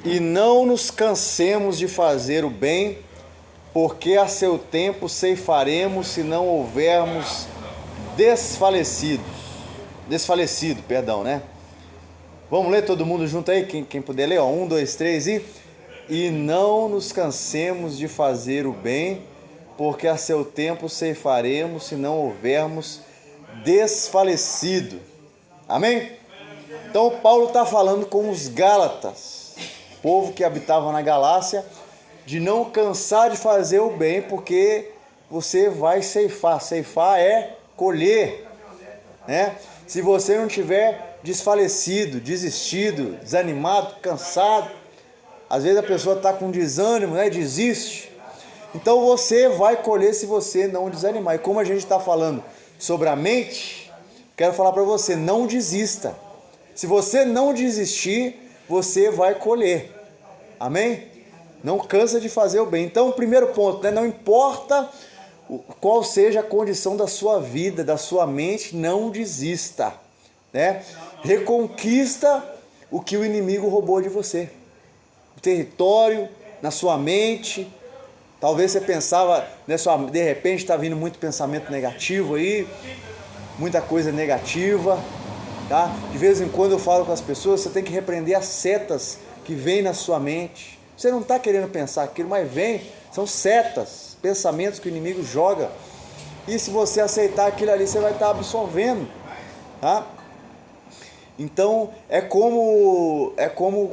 E não nos cansemos de fazer o bem, porque a seu tempo ceifaremos se não houvermos desfalecido, né? Vamos ler todo mundo junto aí, quem puder ler, ó. 1, 2, 3 e não nos cansemos de fazer o bem, porque a seu tempo ceifaremos se não houvermos desfalecido. Amém? Então Paulo está falando com os Gálatas, povo que habitava na Galácia, de não cansar de fazer o bem, porque você vai ceifar. Ceifar é colher, né? Se você não tiver desfalecido, desistido, desanimado, cansado, às vezes a pessoa está com desânimo, né? Desiste. Então você vai colher se você não desanimar. E como a gente está falando sobre a mente, quero falar para você, não desista. Se você não desistir, você vai colher. Amém? Não cansa de fazer o bem. Então, o primeiro ponto, né? Não importa qual seja a condição da sua vida, da sua mente, não desista, né? Reconquista o que o inimigo roubou de você. O território, na sua mente. Talvez você pensava, né, de repente está vindo muito pensamento negativo aí, muita coisa negativa, tá? De vez em quando eu falo com as pessoas, você tem que repreender as setas que vêm na sua mente. Você não está querendo pensar aquilo, mas vem, são setas, pensamentos que o inimigo joga. E se você aceitar aquilo ali, você vai estar absorvendo, tá? Então é como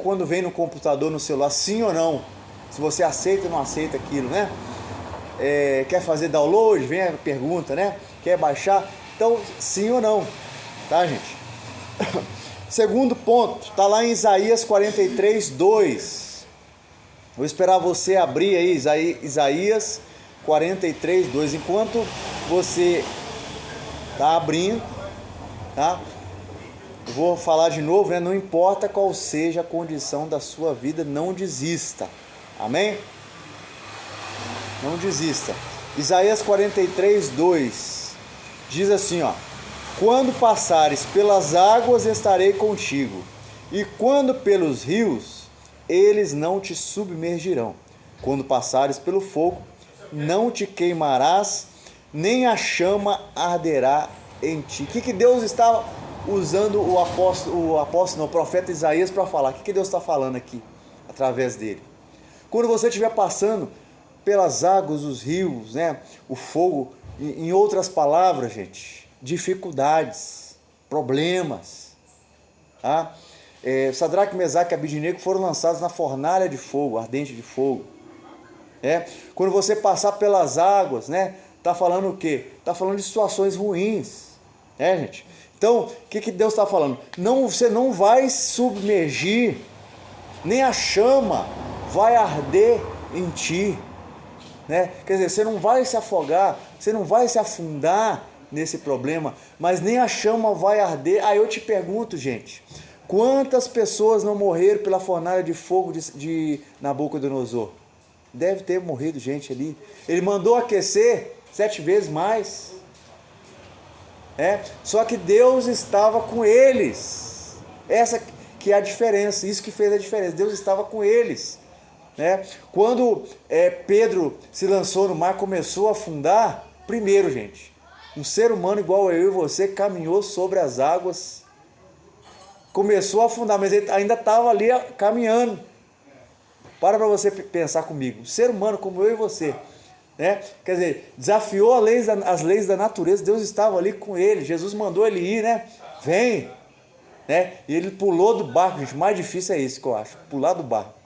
quando vem no computador, no celular, sim ou não. Se você aceita ou não aceita aquilo, né? Quer fazer download? Vem a pergunta, né? Quer baixar? Então, sim ou não, tá, gente? Segundo ponto, está lá em Isaías 43, 2. Vou esperar você abrir aí Isaías 43, 2. Enquanto você está abrindo, tá? Eu vou falar de novo, né? Não importa qual seja a condição da sua vida, não desista. Amém? Não desista. Isaías 43, 2 diz assim, ó: quando passares pelas águas, estarei contigo, e quando pelos rios, eles não te submergirão. Quando passares pelo fogo, não te queimarás, nem a chama arderá em ti. O que Deus está usando o profeta Isaías para falar? O que Deus está falando aqui, através dele? Quando você estiver passando pelas águas, os rios, né, o fogo, em outras palavras, gente, dificuldades, problemas, tá? Sadraque, Mesaque e Abidnego foram lançados na fornalha de fogo, ardente de fogo. Quando você passar pelas águas, né, tá falando o quê? Tá falando de situações ruins, gente? Então, o que Deus está falando? Você não vai submergir, nem a chama vai arder em ti, né? Quer dizer, você não vai se afogar, você não vai se afundar nesse problema, mas nem a chama vai arder. Aí eu te pergunto, gente, quantas pessoas não morreram pela fornalha de fogo de Nabucodonosor? Deve ter morrido gente ali. Ele mandou aquecer 7 vezes mais. Só que Deus estava com eles. Essa que é a diferença, isso que fez a diferença. Deus estava com eles. Quando Pedro se lançou no mar, começou a afundar, primeiro, gente, um ser humano igual eu e você caminhou sobre as águas, começou a afundar, mas ele ainda estava ali caminhando. Para você pensar comigo, um ser humano como eu e você, quer dizer, desafiou as leis da natureza, Deus estava ali com ele, Jesus mandou ele ir, vem, e ele pulou do barco, gente, mais difícil é isso que eu acho, pular do barco.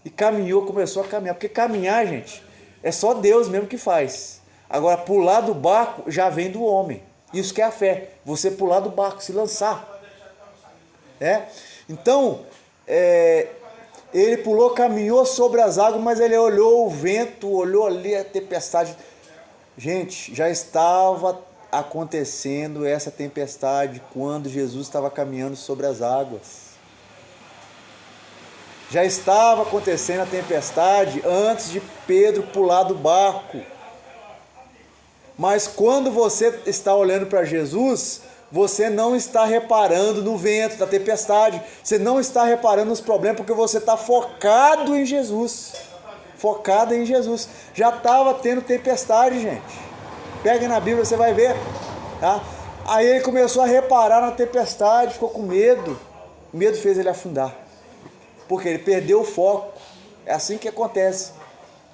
E caminhou, começou a caminhar. Porque caminhar, gente, é só Deus mesmo que faz. Agora, pular do barco já vem do homem. Isso que é a fé. Você pular do barco, se lançar. Então, ele pulou, caminhou sobre as águas, mas ele olhou o vento, olhou ali a tempestade. Gente, já estava acontecendo essa tempestade quando Jesus estava caminhando sobre as águas. Já estava acontecendo a tempestade antes de Pedro pular do barco. Mas quando você está olhando para Jesus, você não está reparando no vento, da tempestade, você não está reparando nos problemas porque você está focado em Jesus. Focado em Jesus. Já estava tendo tempestade, gente. Pega na Bíblia, você vai ver. Tá? Aí ele começou a reparar na tempestade, ficou com medo. O medo fez ele afundar. Porque ele perdeu o foco. É assim que acontece.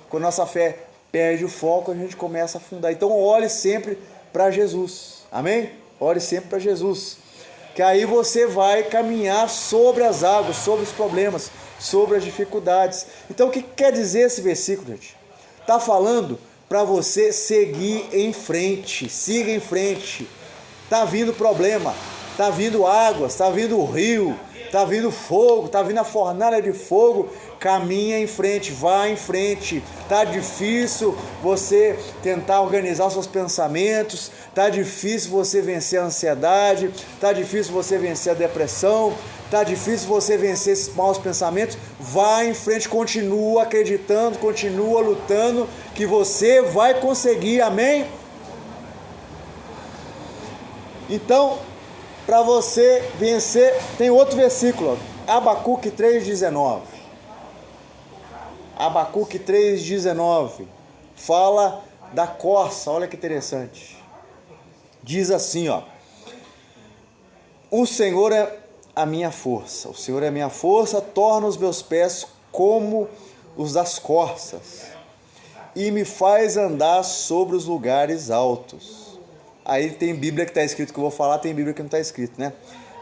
Quando nossa fé perde o foco, a gente começa a afundar. Então olhe sempre para Jesus. Amém? Olhe sempre para Jesus. Que aí você vai caminhar sobre as águas, sobre os problemas, sobre as dificuldades. Então o que quer dizer esse versículo, gente? Está falando para você seguir em frente. Siga em frente. Está vindo problema, está vindo águas, está vindo rio, está vindo fogo, está vindo a fornalha de fogo. Caminha em frente, vá em frente. Tá difícil você tentar organizar os seus pensamentos, tá difícil você vencer a ansiedade, tá difícil você vencer a depressão, tá difícil você vencer esses maus pensamentos. Vá em frente, continua acreditando, continua lutando, que você vai conseguir, amém? Então, para você vencer, tem outro versículo, Abacuque 3,19. Abacuque 3,19 fala da corça, olha que interessante. Diz assim, ó: o Senhor é a minha força, o Senhor é a minha força, torna os meus pés como os das corças e me faz andar sobre os lugares altos. Aí tem Bíblia que está escrito que eu vou falar, tem Bíblia que não está escrito, né?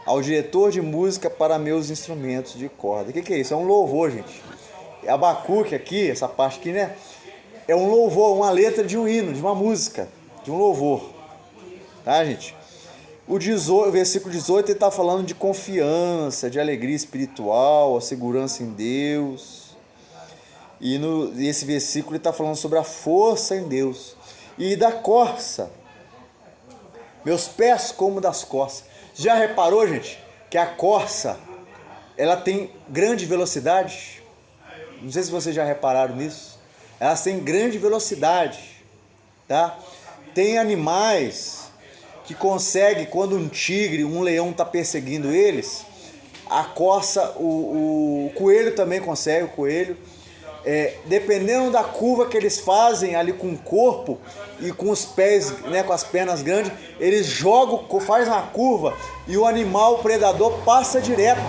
Ao diretor de música para meus instrumentos de corda. O que é isso? É um louvor, gente. Abacuque aqui, essa parte aqui, né? É um louvor, uma letra de um hino, de uma música, de um louvor. Tá, gente? O versículo 18, ele está falando de confiança, de alegria espiritual, a segurança em Deus. E esse versículo ele está falando sobre a força em Deus. E da corça. Meus pés como das corças. Já reparou, gente, que a corça, ela tem grande velocidade? Não sei se vocês já repararam nisso. Elas têm grande velocidade, tá? Tem animais que conseguem, quando um tigre, um leão está perseguindo eles, a corça, o coelho também consegue, o coelho. Dependendo da curva que eles fazem ali com o corpo e com os pés, né, com as pernas grandes, eles jogam, fazem uma curva e o animal, o predador, passa direto,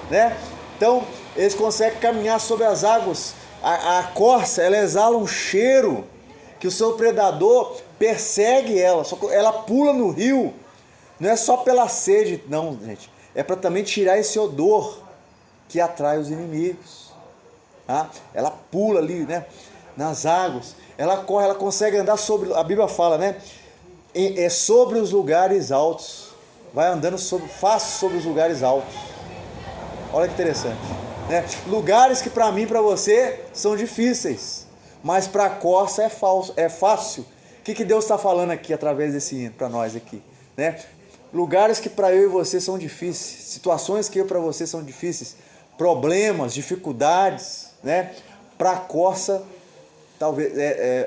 né? Então, eles conseguem caminhar sobre as águas. A corça, ela exala um cheiro que o seu predador persegue ela, só que ela pula no rio. Não é só pela sede, não, gente. É para também tirar esse odor que atrai os inimigos. Tá? Ela pula ali, né, nas águas. Ela corre, ela consegue andar sobre, a Bíblia fala, né? Sobre os lugares altos. Vai andando fácil sobre os lugares altos. Olha que interessante. Né? Lugares que para mim e para você são difíceis, mas para a corça é fácil. O que Deus está falando aqui através desse hino para nós aqui, né? Lugares que para eu e você são difíceis, situações que eu e para você são difíceis, problemas, dificuldades, né? Para a corça, talvez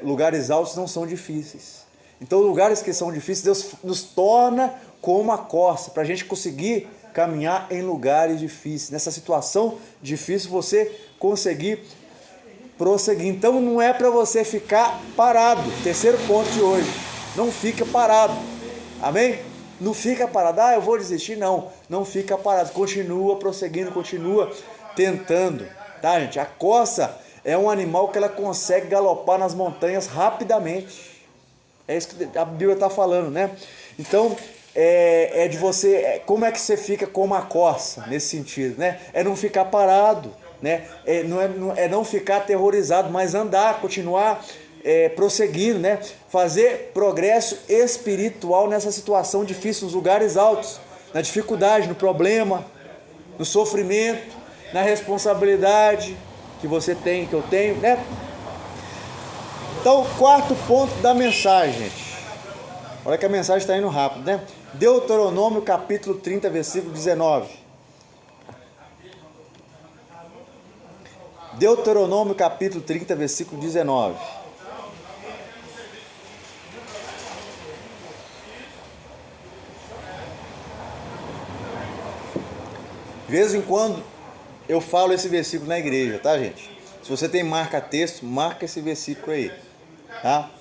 lugares altos não são difíceis. Então, lugares que são difíceis, Deus nos torna como a corça, para a gente conseguir caminhar em lugares difíceis. Nessa situação difícil, você conseguir prosseguir. Então, não é para você ficar parado. Terceiro ponto de hoje. Não fica parado. Amém? Não fica parado. Eu vou desistir. Não fica parado. Continua prosseguindo, continua tentando. Tá, gente? A corça é um animal que ela consegue galopar nas montanhas rapidamente. É isso que a Bíblia está falando, né? Então, de você, como é que você fica como a corça, nesse sentido, né? É não ficar parado, né? Não ficar aterrorizado, mas andar, continuar prosseguindo, né? Fazer progresso espiritual nessa situação difícil, nos lugares altos, na dificuldade, no problema, no sofrimento, na responsabilidade que você tem, que eu tenho, né? Então, quarto ponto da mensagem, gente. Olha que a mensagem está indo rápido, né? Deuteronômio capítulo 30, versículo 19. Deuteronômio capítulo 30, versículo 19. vez em quando eu falo esse versículo na igreja, tá, gente? Se você tem marca-texto, marca esse versículo aí, tá?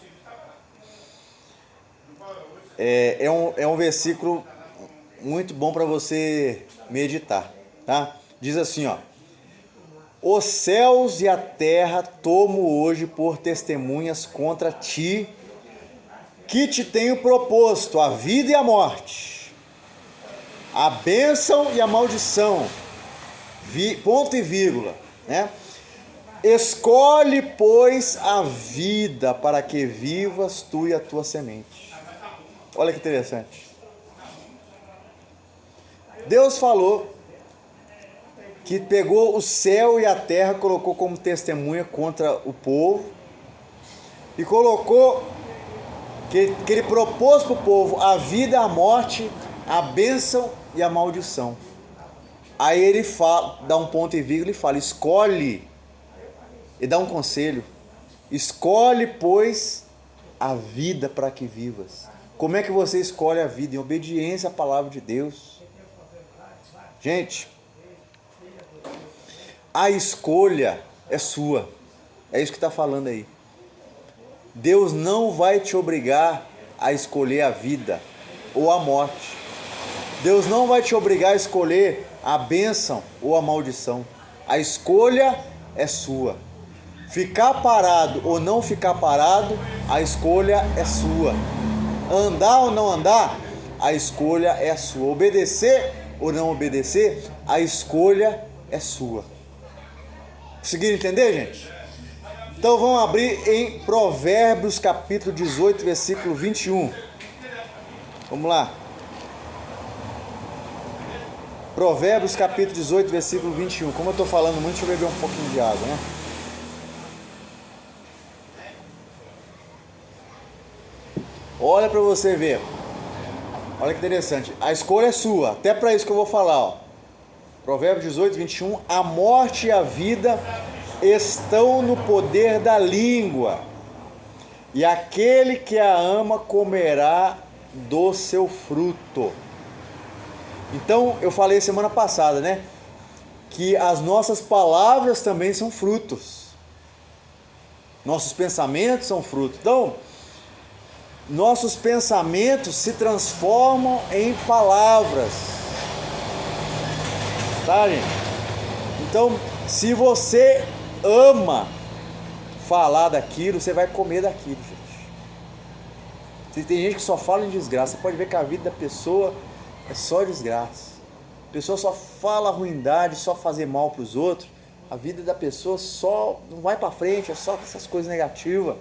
É um versículo muito bom para você meditar, tá? Diz assim, ó: os céus e a terra tomo hoje por testemunhas contra ti, que te tenho proposto a vida e a morte, a bênção e a maldição, ponto e vírgula, né? Escolhe, pois, a vida para que vivas tu e a tua semente. Olha que interessante. Deus falou que pegou o céu e a terra, colocou como testemunha contra o povo e colocou que ele propôs para o povo a vida, a morte, a bênção e a maldição. Aí ele fala, dá um ponto e vírgula e fala: escolhe, e dá um conselho: escolhe, pois, a vida para que vivas. Como é que você escolhe a vida? Em obediência à palavra de Deus. Gente, a escolha é sua. É isso que está falando aí. Deus não vai te obrigar a escolher a vida ou a morte. Deus não vai te obrigar a escolher a bênção ou a maldição. A escolha é sua. Ficar parado ou não ficar parado, a escolha é sua. Andar ou não andar, a escolha é sua. Obedecer ou não obedecer, a escolha é sua. Conseguiram entender, gente? Então vamos abrir em Provérbios capítulo 18, versículo 21. Vamos lá. Provérbios capítulo 18, versículo 21. Como eu estou falando muito, deixa eu beber um pouquinho de água, né? Olha para você ver. Olha que interessante. A escolha é sua. Até para isso que eu vou falar, ó. Provérbios 18, 21. A morte e a vida estão no poder da língua, e aquele que a ama comerá do seu fruto. Então, eu falei semana passada, né? Que as nossas palavras também são frutos. Nossos pensamentos são frutos. Então, nossos pensamentos se transformam em palavras. Tá, gente? Então, se você ama falar daquilo, você vai comer daquilo, gente. Se tem gente que só fala em desgraça, você pode ver que a vida da pessoa é só desgraça. A pessoa só fala ruindade, só fazer mal para os outros. A vida da pessoa só não vai para frente, é só essas coisas negativas,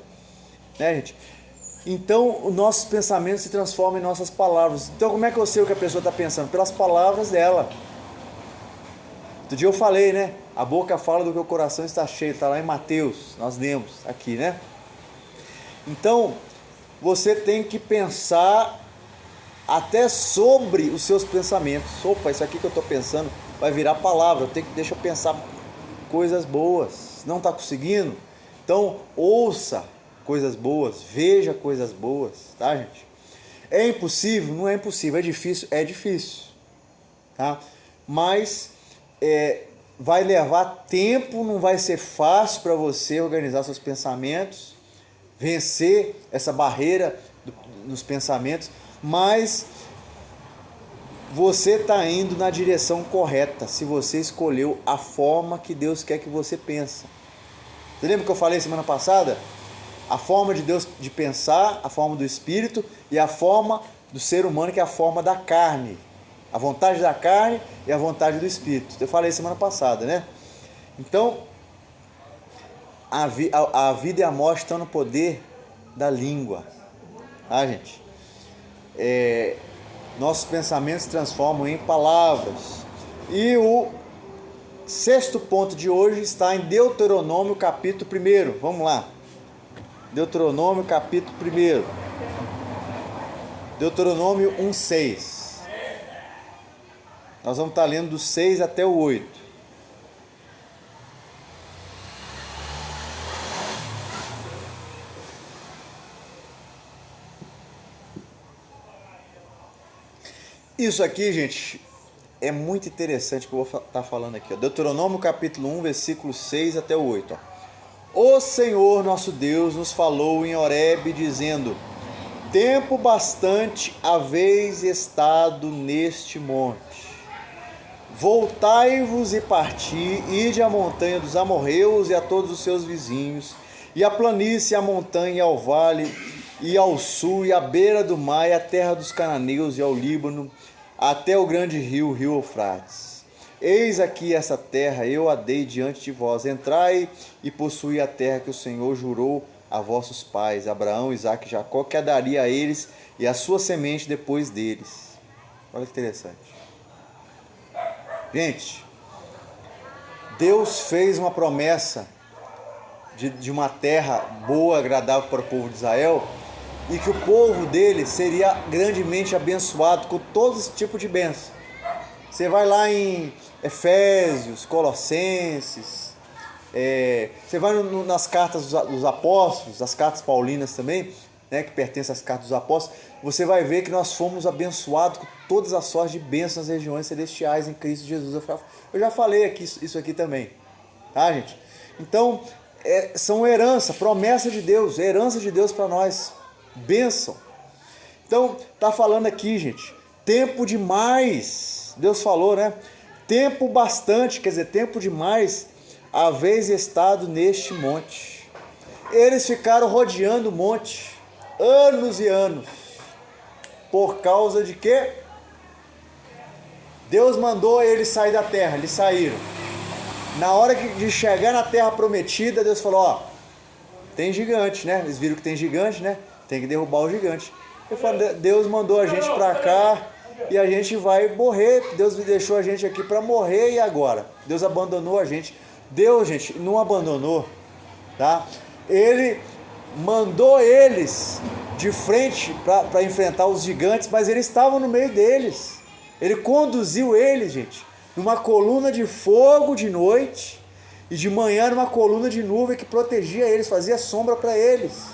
né, gente? Então, os nossos pensamentos se transformam em nossas palavras. Então, como é que eu sei o que a pessoa está pensando? Pelas palavras dela. Outro dia eu falei, né? A boca fala do que o coração está cheio. Está lá em Mateus, nós lemos aqui, né? Então, você tem que pensar até sobre os seus pensamentos. Opa, isso aqui que eu estou pensando vai virar palavra. Deixa eu pensar coisas boas. Não está conseguindo? Então, ouça coisas boas, veja coisas boas, tá, gente? É impossível? Não é impossível. É difícil? É difícil, tá? Mas vai levar tempo, não vai ser fácil para você organizar seus pensamentos, vencer essa barreira nos pensamentos, mas você está indo na direção correta se você escolheu a forma que Deus quer que você pense. Você lembra que eu falei semana passada? A forma de Deus de pensar, a forma do Espírito e a forma do ser humano, que é a forma da carne. A vontade da carne e a vontade do Espírito. Eu falei semana passada, né? Então, a vida e a morte estão no poder da língua. Tá, gente? Nossos pensamentos se transformam em palavras. E o sexto ponto de hoje está em Deuteronômio capítulo 1. Vamos lá. Deuteronômio capítulo 1. Deuteronômio 1:6. Nós vamos estar lendo do 6 até o 8. Isso aqui, gente, é muito interessante que eu vou estar falando aqui. Ó. Deuteronômio capítulo 1, versículo 6 até o 8. Ó. O Senhor nosso Deus nos falou em Horebe, dizendo: tempo bastante haveis estado neste monte. Voltai-vos e parti, ide à montanha dos amorreus e a todos os seus vizinhos, e à planície, à montanha e ao vale, e ao sul, e à beira do mar, e à terra dos cananeus, e ao Líbano, até o grande rio, rio Eufrates. Eis aqui essa terra, eu a dei diante de vós. Entrai e possuí a terra que o Senhor jurou a vossos pais, Abraão, Isaque e Jacó, que a daria a eles e a sua semente depois deles. Olha que interessante. Gente, Deus fez uma promessa de uma terra boa, agradável para o povo de Israel, e que o povo dele seria grandemente abençoado com todo esse tipo de bênção. Você vai lá em Efésios, Colossenses, você vai nas cartas dos apóstolos, as cartas paulinas também, né, que pertencem às cartas dos apóstolos, você vai ver que nós fomos abençoados com todas as sortes de bênçãos nas regiões celestiais em Cristo Jesus. Eu já falei aqui, isso aqui também, tá, gente? Então, são herança, promessa de Deus, herança de Deus para nós, bênção. Então, tá falando aqui, gente, tempo demais, Deus falou, né? Tempo bastante, quer dizer, tempo demais, haveis estado neste monte. Eles ficaram rodeando o monte, anos e anos. Por causa de quê? Deus mandou eles sair da terra, eles saíram. Na hora de chegar na terra prometida, Deus falou, ó, tem gigante, né? Eles viram que tem gigante, né? Tem que derrubar o gigante. Deus mandou a gente para cá e a gente vai morrer. Deus deixou a gente aqui para morrer, e agora? Deus abandonou a gente. Deus, gente, não abandonou, tá? Ele mandou eles de frente para enfrentar os gigantes, mas eles estavam no meio deles. Ele conduziu eles, gente, numa coluna de fogo de noite, e de manhã numa coluna de nuvem que protegia eles, fazia sombra para eles.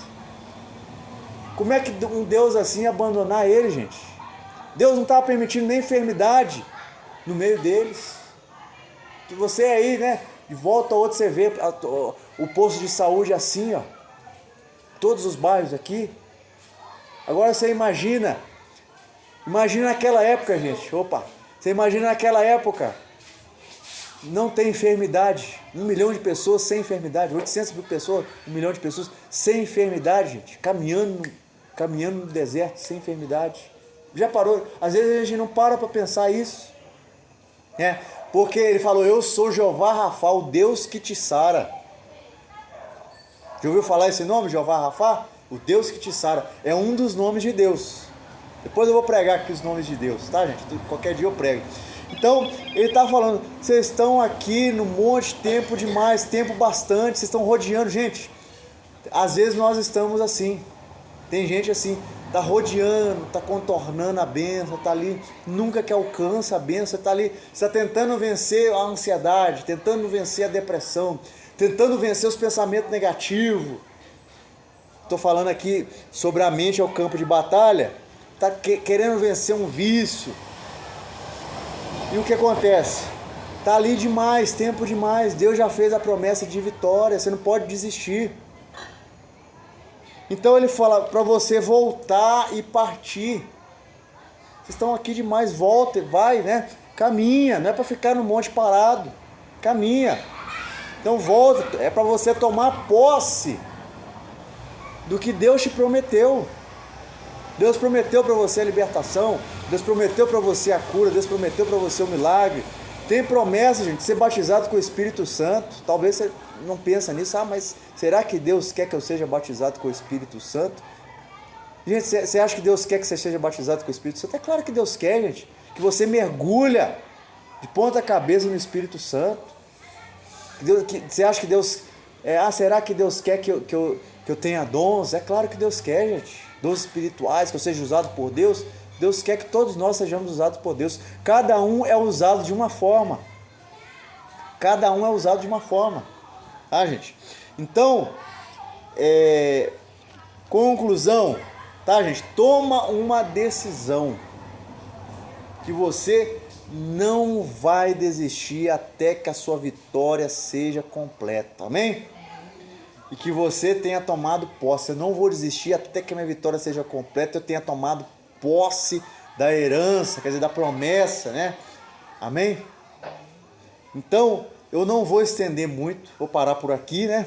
Como é que um Deus assim ia abandonar eles, gente? Deus não estava permitindo nem enfermidade no meio deles. Que você aí, né, de volta a outro, você vê o posto de saúde assim, ó, todos os bairros aqui. Agora você imagina naquela época, gente, você imagina naquela época, não tem enfermidade, 1 milhão de pessoas sem enfermidade, 800 mil pessoas, 1 milhão de pessoas sem enfermidade, gente, caminhando no deserto sem enfermidade. Já parou? Às vezes a gente não para pensar isso, né? Porque ele falou, eu sou Jeová Rafá, o Deus que te sara. Já ouviu falar esse nome, Jeová Rafá? O Deus que te sara. É um dos nomes de Deus. Depois eu vou pregar aqui os nomes de Deus, tá, gente? Qualquer dia eu prego. Então, ele está falando, vocês estão aqui no monte, tempo demais, tempo bastante, vocês estão rodeando. Gente, às vezes nós estamos assim. Tem gente assim, está rodeando, está contornando a bênção, está ali, nunca que alcança a bênção, está ali, está tentando vencer a ansiedade, tentando vencer a depressão, tentando vencer os pensamentos negativos. Estou falando aqui sobre a mente ao campo de batalha, está querendo vencer um vício. E o que acontece? Está ali demais, tempo demais, Deus já fez a promessa de vitória, você não pode desistir. Então ele fala para você voltar e partir. Vocês estão aqui demais, volta, vai, né? Caminha, não é para ficar no monte parado. Caminha. Então volta, é para você tomar posse do que Deus te prometeu. Deus prometeu para você a libertação, Deus prometeu para você a cura, Deus prometeu para você o milagre. Tem promessa, gente, de ser batizado com o Espírito Santo. Talvez você não pense nisso, mas será que Deus quer que eu seja batizado com o Espírito Santo? Gente, você acha que Deus quer que você seja batizado com o Espírito Santo? É claro que Deus quer, gente, que você mergulha de ponta cabeça no Espírito Santo. Você acha que Deus... será que Deus quer que eu tenha dons? É claro que Deus quer, gente. Dons espirituais, que eu seja usado por Deus. Deus quer que todos nós sejamos usados por Deus. Cada um é usado de uma forma. Cada um é usado de uma forma. Tá, gente? Então, conclusão, tá, gente? Toma uma decisão. Que você não vai desistir até que a sua vitória seja completa. Amém? E que você tenha tomado posse. Eu não vou desistir até que a minha vitória seja completa, eu tenha tomado posse da herança, quer dizer, da promessa, né? Amém? Então, eu não vou estender muito, vou parar por aqui, né?